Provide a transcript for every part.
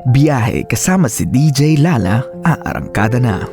Biyahe kasama si DJ Lala, aarangkada na.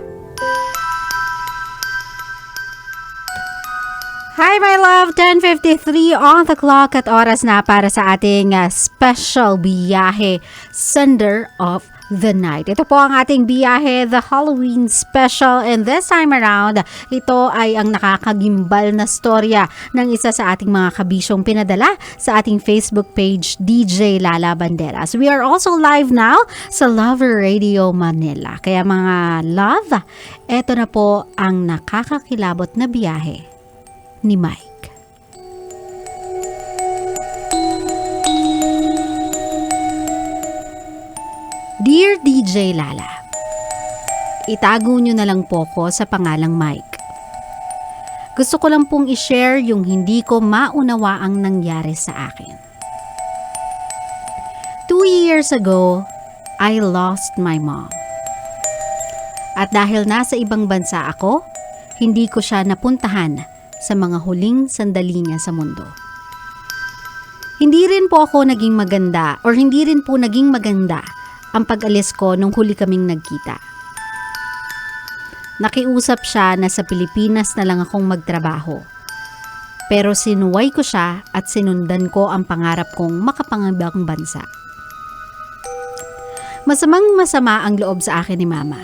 Hi my love, 10:53 on the clock at oras na para sa ating special biyahe, Sender of the Night. Ito po ang ating biyahe, the Halloween special, and this time around, ito ay ang nakakagimbal na storya ng isa sa ating mga kabisyong pinadala sa ating Facebook page, DJ Lala Banderas. We are also live now sa Lover Radio Manila. Kaya mga love, ito na po ang nakakakilabot na biyahe ni Mike. Dear DJ Lala, itago nyo na lang po ko sa pangalang Mike. Gusto ko lang pong i-share yung hindi ko maunawaang nangyari sa akin. 2 years ago, I lost my mom. At dahil nasa ibang bansa ako, hindi ko siya napuntahan sa mga huling sandali niya sa mundo. Hindi rin po naging maganda ang pag-alis ko nung huli kaming nagkita. Nakiusap siya na sa Pilipinas na lang akong magtrabaho. Pero sinuway ko siya at sinundan ko ang pangarap kong makapangibang bansa. Masamang-masama ang loob sa akin ni Mama.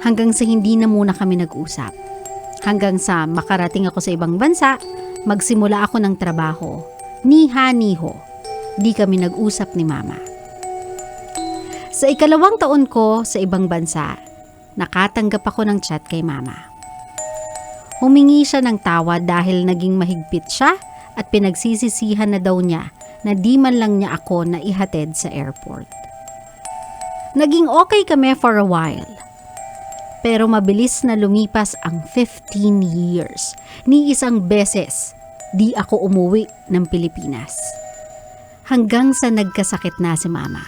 Hanggang sa hindi na muna kami nag-usap. Hanggang sa makarating ako sa ibang bansa, magsimula ako ng trabaho. Niha-niho, di kami nag-usap ni Mama. Sa 2 taon ko sa ibang bansa, nakatanggap ako ng chat kay Mama. Humingi siya ng tawad dahil naging mahigpit siya at pinagsisisihan na daw niya na di man lang niya ako na ihatid sa airport. Naging okay kami for a while. Pero mabilis na lumipas ang 15 years. Ni isang beses, di ako umuwi ng Pilipinas. Hanggang sa nagkasakit na si Mama.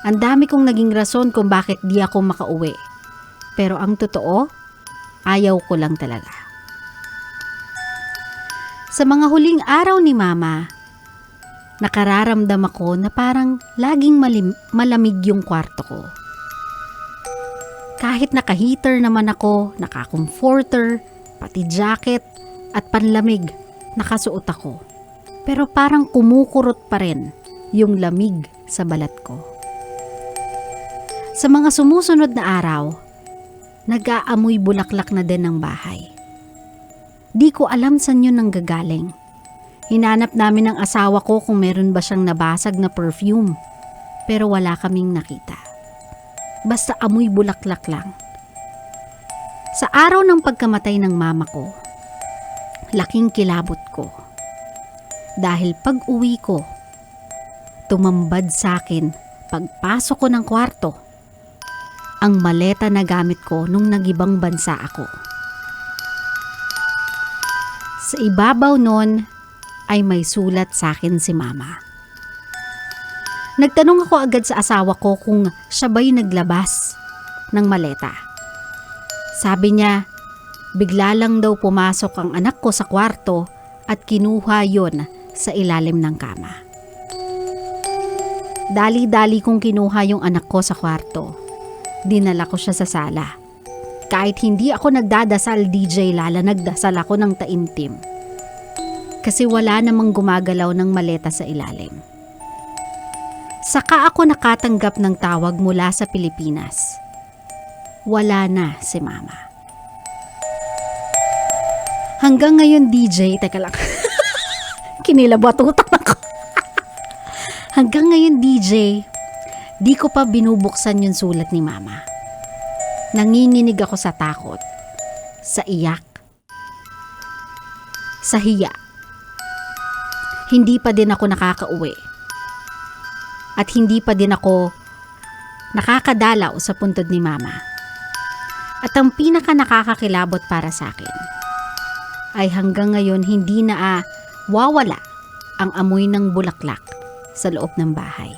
Ang dami kong naging rason kung bakit di ako makauwi. Pero ang totoo, ayaw ko lang talaga. Sa mga huling araw ni Mama, nakararamdam ako na parang laging malamig yung kwarto ko. Kahit naka-heater naman ako, naka-comforter, pati jacket at panlamig, nakasuot ako. Pero parang kumukurot pa rin yung lamig sa balat ko. Sa mga sumusunod na araw, nag-aamoy bulaklak na din ng bahay. Di ko alam saan yun nanggagaling. Hinanap namin ng asawa ko kung meron ba siyang nabasag na perfume, pero wala kaming nakita. Basta amoy bulaklak lang. Sa araw ng pagkamatay ng mama ko, laking kilabot ko. Dahil pag-uwi ko, tumambad sa akin pagpasok ko ng kwarto, ang maleta na gamit ko nung nagibang bansa ako. Sa ibabaw nun ay may sulat sa akin si Mama. Nagtanong ako agad sa asawa ko kung siya ba'y naglabas ng maleta. Sabi niya, bigla lang daw pumasok ang anak ko sa kwarto at kinuha yon sa ilalim ng kama. Dali-dali kong kinuha yung anak ko sa kwarto. Dinala ko siya sa sala. Kahit hindi ako nagdadasal, DJ Lala, nagdasal ako ng taimtim. Kasi wala namang gumagalaw ng maleta sa ilalim. Saka ako nakatanggap ng tawag mula sa Pilipinas. Wala na si Mama. Hanggang ngayon, DJ, teka lang. Kinilabot utak ako. Hanggang ngayon, DJ, di ko pa binubuksan yung sulat ni Mama. Nanginginig ako sa takot, sa iyak, sa hiya. Hindi pa din ako nakakauwi. At hindi pa din ako nakakadalaw sa puntod ni Mama. At ang pinaka nakakakilabot para sa akin ay hanggang ngayon hindi na wawala ang amoy ng bulaklak sa loob ng bahay.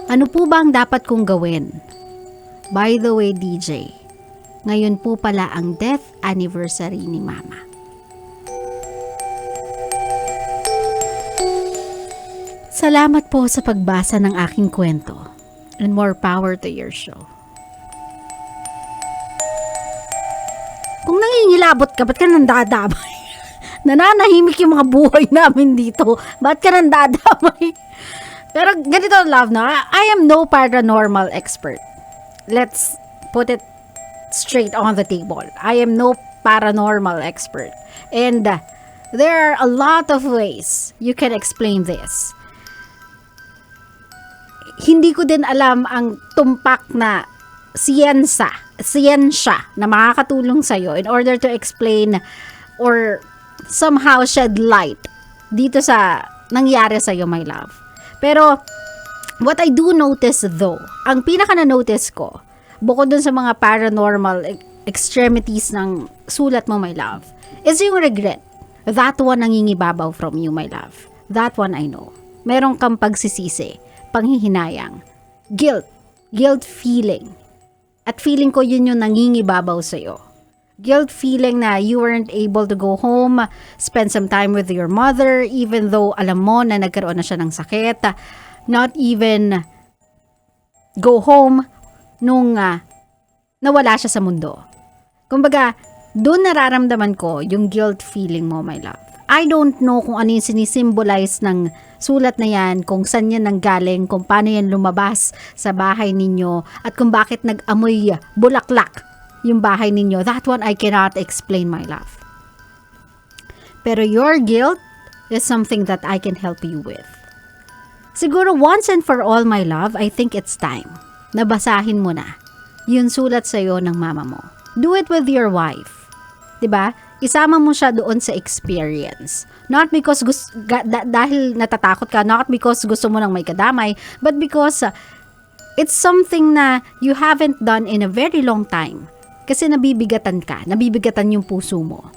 Ano po ba ang dapat kong gawin? By the way, DJ, ngayon po pala ang death anniversary ni Mama. Salamat po sa pagbasa ng aking kwento. And more power to your show. Kung nangingilabot ka, ba't ka nandadamay? Nananahimik yung mga buhay namin dito. Ba't ka nandadamay? Pero ganito, love, no? I am no paranormal expert. Let's put it straight on the table. I am no paranormal expert. And there are a lot of ways you can explain this. Hindi ko din alam ang tumpak na siyensya na makakatulong sa'yo in order to explain or somehow shed light dito sa nangyari sa'yo, my love. Pero, what I do notice though, ang pinaka na-notice ko, bukod dun sa mga paranormal extremities ng sulat mo, my love, is yung regret. That one nangingibabaw from you, my love. That one I know. Meron kang pagsisisi, panghihinayang, guilt feeling. At feeling ko yun yung nangingibabaw sa'yo. Guilt feeling na you weren't able to go home, spend some time with your mother, even though alam mo na nagkaroon na siya ng sakit. Not even go home nung nawala siya sa mundo. Kumbaga, doon nararamdaman ko yung guilt feeling mo, my love. I don't know kung ano yung sinisimbolize ng sulat na yan, kung saan yan nanggaling, kung paano yan lumabas sa bahay ninyo, at kung bakit nag-amoy bulaklak yung bahay ninyo. That one I cannot explain, my love. Pero your guilt is something that I can help you with. Siguro once and for all, my love, I think it's time na basahin mo na yung sulat sa'yo ng mama mo. Do it with your wife. 'Di ba? Isama mo siya doon sa experience. Not because dahil natatakot ka, not because gusto mo nang may kadamay, but because it's something na you haven't done in a very long time. Kasi nabibigatan ka, nabibigatan yung puso mo.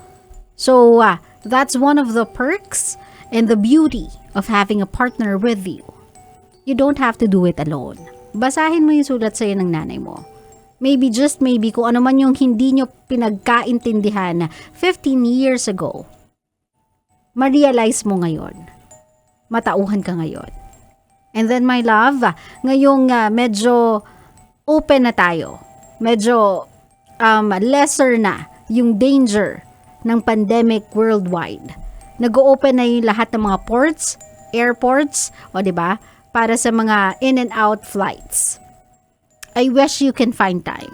So, that's one of the perks and the beauty of having a partner with you. You don't have to do it alone. Basahin mo yung sulat sa'yo ng nanay mo. Maybe, just maybe, kung ano man yung hindi nyo pinagkaintindihan 15 years ago, ma-realize mo ngayon. Matauhan ka ngayon. And then, my love, ngayong medyo open na tayo. Medyo lesser na yung danger ng pandemic worldwide. Nag-o-open na yung lahat ng mga ports, airports, o diba, para sa mga in and out flights. I wish you can find time.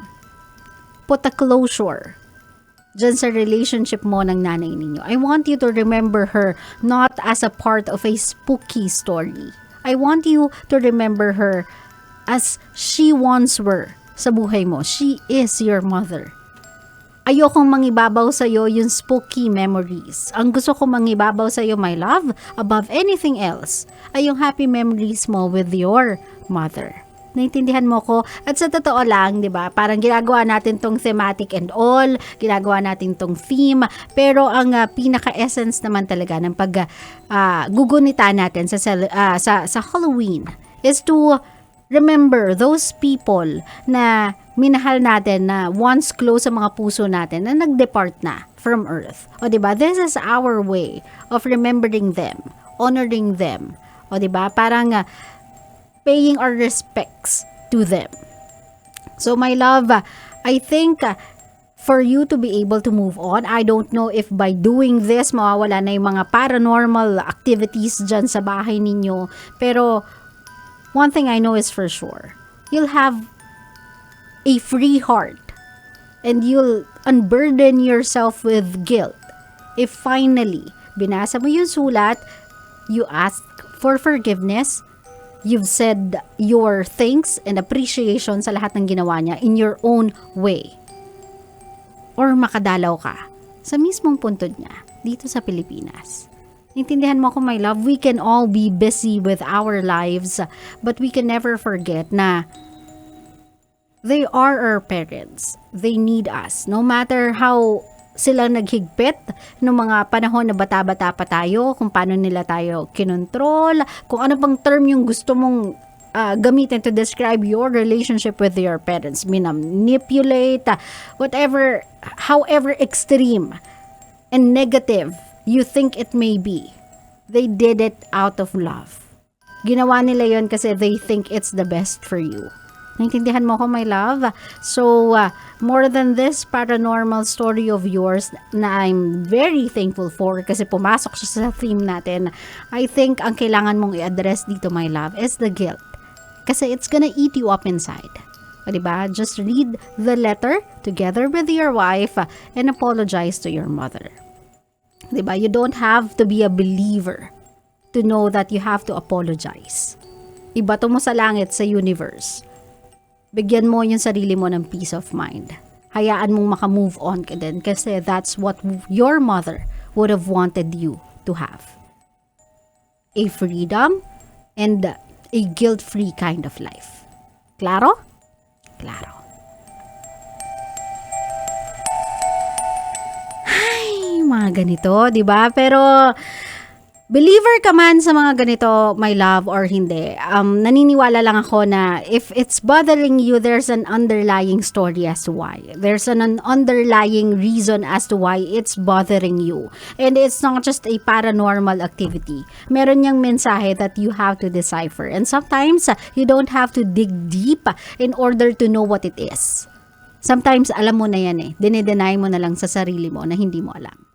Put a closure dyan sa relationship mo ng nanay ninyo. I want you to remember her not as a part of a spooky story. I want you to remember her as she once were sa buhay mo. She is your mother. Ayokong mangibabaw sa'yo yung spooky memories. Ang gusto kong mangibabaw sa'yo, my love, above anything else, ay yung happy memories mo with your mother. Naintindihan mo ko? At sa totoo lang, di ba, parang ginagawa natin tong thematic and all, ginagawa natin tong theme, pero ang pinaka-essence naman talaga ng gugunita natin sa Halloween is to remember those people na minahal natin, na once close sa mga puso natin, na nag-depart na from earth. O diba, this is our way of remembering them, honoring them. O diba, parang paying our respects to them. So my love, I think for you to be able to move on, I don't know if by doing this, mawawala na yung mga paranormal activities dyan sa bahay ninyo. Pero one thing I know is for sure, you'll have a free heart and you'll unburden yourself with guilt if finally binasa mo yung sulat, you ask for forgiveness, you've said your thanks and appreciation sa lahat ng ginawa niya in your own way, or makadalaw ka sa mismong puntod niya dito sa Pilipinas. Intindihan mo ako, my love, we can all be busy with our lives, but we can never forget na they are our parents. They need us. No matter how sila naghigpit noong mga panahon na bata-bata pa tayo, kung paano nila tayo kinontrol, kung ano bang term yung gusto mong gamitin to describe your relationship with your parents, manipulate, whatever, however extreme and negative you think it may be, they did it out of love. Ginawa nila yon kasi they think it's the best for you. Naintindihan mo ko, my love? So, more than this paranormal story of yours na I'm very thankful for kasi pumasok siya sa theme natin, I think ang kailangan mong i-address dito, my love, is the guilt. Kasi it's gonna eat you up inside. Diba? Just read the letter together with your wife and apologize to your mother. Diba? You don't have to be a believer to know that you have to apologize. Ibato mo sa langit, sa universe. Bigyan mo yung sarili mo ng peace of mind. Hayaan mong makamove on ka din kasi that's what your mother would have wanted you to have. A freedom and a guilt-free kind of life. Klaro? Klaro. Ay, mga ganito, di ba? Pero believer ka man sa mga ganito, my love, or hindi, naniniwala lang ako na if it's bothering you, there's an underlying story as to why. There's an underlying reason as to why it's bothering you. And it's not just a paranormal activity. Meron niyang mensahe that you have to decipher. And sometimes, you don't have to dig deep in order to know what it is. Sometimes, alam mo na yan eh. Dinedeny mo na lang sa sarili mo na hindi mo alam.